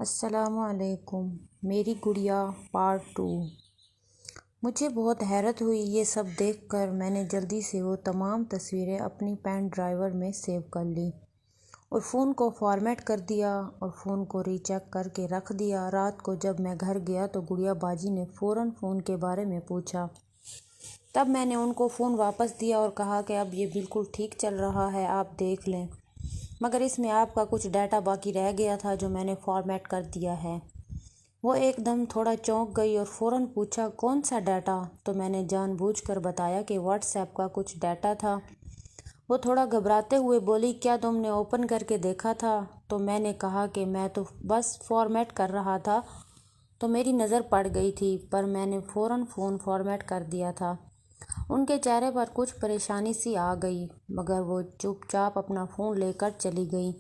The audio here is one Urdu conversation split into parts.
السلام علیکم۔ میری گڑیا پارٹ 2۔ مجھے بہت حیرت ہوئی یہ سب دیکھ کر۔ میں نے جلدی سے وہ تمام تصویریں اپنی پین ڈرائیو میں سیو کر لیں اور فون کو فارمیٹ کر دیا اور فون کو ری چیک کر کے رکھ دیا۔ رات کو جب میں گھر گیا تو گڑیا باجی نے فوراً فون کے بارے میں پوچھا۔ تب میں نے ان کو فون واپس دیا اور کہا کہ اب یہ بالکل ٹھیک چل رہا ہے، آپ دیکھ لیں، مگر اس میں آپ کا کچھ ڈیٹا باقی رہ گیا تھا جو میں نے فارمیٹ کر دیا ہے۔ وہ ایک دم تھوڑا چونک گئی اور فوراً پوچھا کون سا ڈیٹا؟ تو میں نے جان بوجھ کر بتایا کہ واٹس ایپ کا کچھ ڈیٹا تھا۔ وہ تھوڑا گھبراتے ہوئے بولی کیا تم نے اوپن کر کے دیکھا تھا؟ تو میں نے کہا کہ میں تو بس فارمیٹ کر رہا تھا تو میری نظر پڑ گئی تھی، پر میں نے فوراً فون فارمیٹ کر دیا تھا۔ ان کے چہرے پر کچھ پریشانی سی آ گئی، مگر وہ چپ چاپ اپنا فون لے کر چلی گئی۔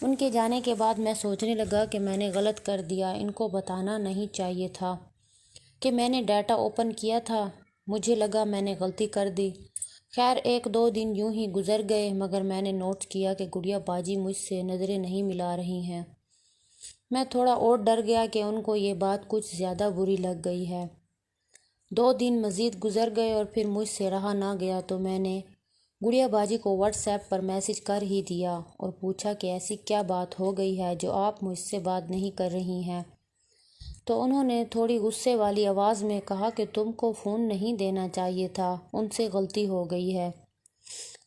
ان کے جانے کے بعد میں سوچنے لگا کہ میں نے غلط کر دیا، ان کو بتانا نہیں چاہیے تھا کہ میں نے ڈیٹا اوپن کیا تھا۔ مجھے لگا میں نے غلطی کر دی۔ خیر 1-2 دن یوں ہی گزر گئے، مگر میں نے نوٹ کیا کہ گڑیا باجی مجھ سے نظریں نہیں ملا رہی ہیں۔ میں تھوڑا اور ڈر گیا کہ ان کو یہ بات کچھ زیادہ بری لگ گئی ہے۔ 2 دن مزید گزر گئے اور پھر مجھ سے رہا نہ گیا تو میں نے گڑیا باجی کو واٹس ایپ پر میسج کر ہی دیا اور پوچھا کہ ایسی کیا بات ہو گئی ہے جو آپ مجھ سے بات نہیں کر رہی ہیں؟ تو انہوں نے تھوڑی غصے والی آواز میں کہا کہ تم کو فون نہیں دینا چاہیے تھا، ان سے غلطی ہو گئی ہے۔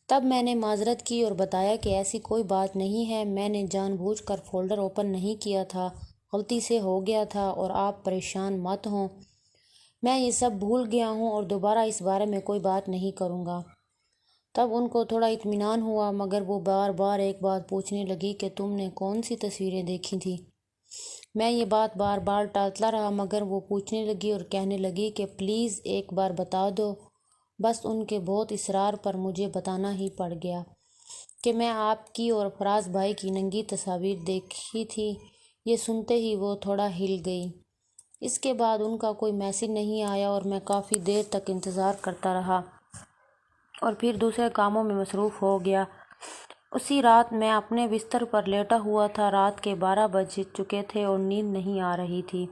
تب میں نے معذرت کی اور بتایا کہ ایسی کوئی بات نہیں ہے، میں نے جان بوجھ کر فولڈر اوپن نہیں کیا تھا، غلطی سے ہو گیا تھا اور آپ پریشان مت ہوں، میں یہ سب بھول گیا ہوں اور دوبارہ اس بارے میں کوئی بات نہیں کروں گا۔ تب ان کو تھوڑا اطمینان ہوا، مگر وہ بار بار ایک بات پوچھنے لگی کہ تم نے کون سی تصویریں دیکھی تھیں؟ میں یہ بات بار بار ٹالتا رہا، مگر وہ پوچھنے لگی اور کہنے لگی کہ پلیز ایک بار بتا دو۔ بس ان کے بہت اصرار پر مجھے بتانا ہی پڑ گیا کہ میں آپ کی اور فراز بھائی کی ننگی تصاویر دیکھی تھی۔ یہ سنتے ہی وہ تھوڑا ہل گئی۔ اس کے بعد ان کا کوئی میسج نہیں آیا اور میں کافی دیر تک انتظار کرتا رہا اور پھر دوسرے کاموں میں مصروف ہو گیا۔ اسی رات میں اپنے بستر پر لیٹا ہوا تھا، رات کے 12 بج چکے تھے اور نیند نہیں آ رہی تھی۔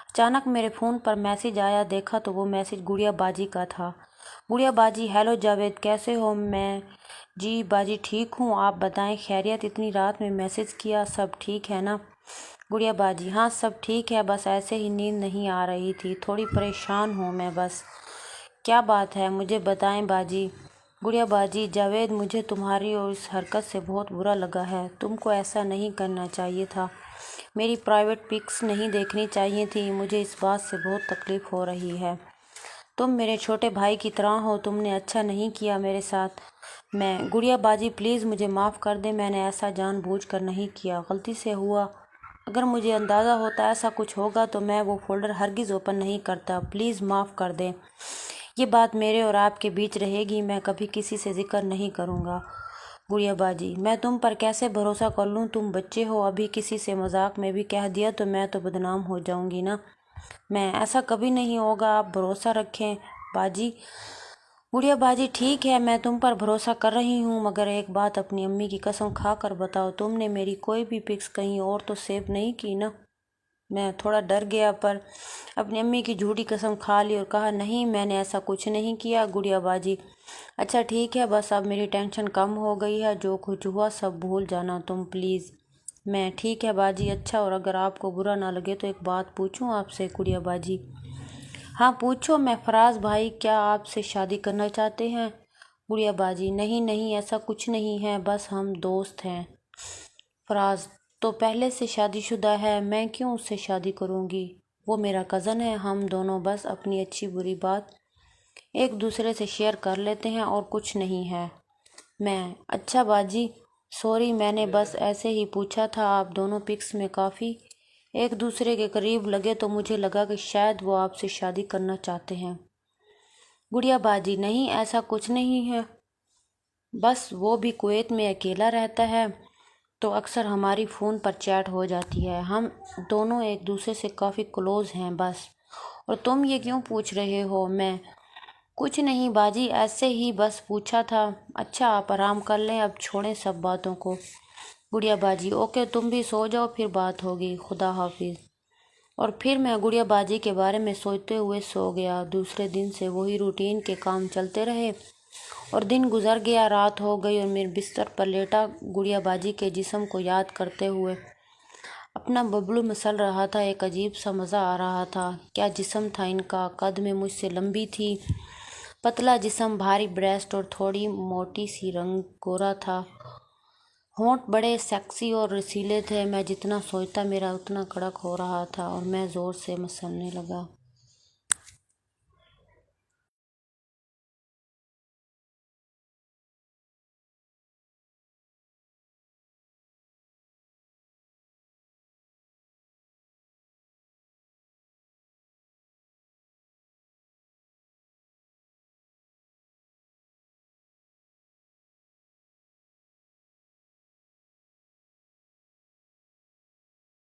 اچانک میرے فون پر میسج آیا، دیکھا تو وہ میسج گڑیا باجی کا تھا۔ گڑیا باجی: ہیلو جاوید، کیسے ہو؟ میں جی باجی ٹھیک ہوں، آپ بتائیں خیریت؟ اتنی رات میں میسج کیا، سب ٹھیک ہے نا؟ گڑیا باجی: ہاں سب ٹھیک ہے، بس ایسے ہی نیند نہیں آ رہی تھی، تھوڑی پریشان ہوں میں بس۔ کیا بات ہے مجھے بتائیں باجی۔ گڑیا باجی: جاوید مجھے تمہاری اور اس حرکت سے بہت برا لگا ہے، تم کو ایسا نہیں کرنا چاہیے تھا، میری پرائیویٹ پکس نہیں دیکھنی چاہیے تھی، مجھے اس بات سے بہت تکلیف ہو رہی ہے، تم میرے چھوٹے بھائی کی طرح ہو، تم نے اچھا نہیں کیا میرے ساتھ۔ میں گڑیا باجی پلیز مجھے معاف کر دیں، میں نے ایسا جان بوجھ کر نہیں کیا، غلطی سے ہوا، اگر مجھے اندازہ ہوتا ایسا کچھ ہوگا تو میں وہ فولڈر ہرگز اوپن نہیں کرتا، پلیز معاف کر دیں، یہ بات میرے اور آپ کے بیچ رہے گی، میں کبھی کسی سے ذکر نہیں کروں گا۔ گڑیا باجی: میں تم پر کیسے بھروسہ کر لوں، تم بچے ہو، ابھی کسی سے مذاق میں بھی کہہ دیا تو میں تو بدنام ہو جاؤں گی نا۔ میں ایسا کبھی نہیں ہوگا، آپ بھروسہ رکھیں باجی۔ گڑیا باجی: ٹھیک ہے میں تم پر بھروسہ کر رہی ہوں، مگر ایک بات اپنی امی کی قسم کھا کر بتاؤ، تم نے میری کوئی بھی پکس کہیں اور تو سیو نہیں کی نا؟ میں تھوڑا ڈر گیا، پر اپنی امی کی جھوٹی قسم کھا لی اور کہا نہیں میں نے ایسا کچھ نہیں کیا۔ گڑیا باجی: اچھا ٹھیک ہے، بس اب میری ٹینشن کم ہو گئی ہے، جو کچھ ہوا سب بھول جانا تم پلیز۔ میں ٹھیک ہے باجی۔ اچھا اور اگر آپ کو برا نہ لگے تو ایک بات پوچھوں آپ سے؟ گڑیا باجی: ہاں پوچھو۔ میں فراز بھائی کیا آپ سے شادی کرنا چاہتے ہیں؟ گڑیا باجی: نہیں نہیں ایسا کچھ نہیں ہے، بس ہم دوست ہیں۔ فراز: تو پہلے سے شادی شدہ ہے، میں کیوں اس سے شادی کروں گی، وہ میرا کزن ہے، ہم دونوں بس اپنی اچھی بری بات ایک دوسرے سے شیئر کر لیتے ہیں اور کچھ نہیں ہے۔ میں: اچھا باجی سوری، میں نے بس ایسے ہی پوچھا تھا، آپ دونوں پکس میں کافی ایک دوسرے کے قریب لگے تو مجھے لگا کہ شاید وہ آپ سے شادی کرنا چاہتے ہیں۔ گڑیا باجی: نہیں ایسا کچھ نہیں ہے، بس وہ بھی کویت میں اکیلا رہتا ہے تو اکثر ہماری فون پر چیٹ ہو جاتی ہے، ہم دونوں ایک دوسرے سے کافی کلوز ہیں بس۔ اور تم یہ کیوں پوچھ رہے ہو؟ میں: کچھ نہیں باجی، ایسے ہی بس پوچھا تھا۔ اچھا آپ آرام کر لیں، اب چھوڑیں سب باتوں کو، گڑیا باجی: اوکے، تم بھی سو جاؤ، پھر بات ہوگی، خدا حافظ۔ اور پھر میں گڑیا باجی کے بارے میں سوچتے ہوئے سو گیا۔ دوسرے دن سے وہی روٹین کے کام چلتے رہے اور دن گزر گیا، رات ہو گئی اور میں بستر پر لیٹا گڑیا باجی کے جسم کو یاد کرتے ہوئے اپنا ببلو مسل رہا تھا۔ ایک عجیب سا مزہ آ رہا تھا۔ کیا جسم تھا ان کا! قد میں مجھ سے لمبی تھی، پتلا جسم، بھاری بریسٹ اور تھوڑی موٹی سی، رنگ گورا تھا، ہونٹ بڑے سیکسی اور رسیلے تھے۔ میں جتنا سوچتا میرا اتنا کڑک ہو رہا تھا اور میں زور سے مسلنے لگا۔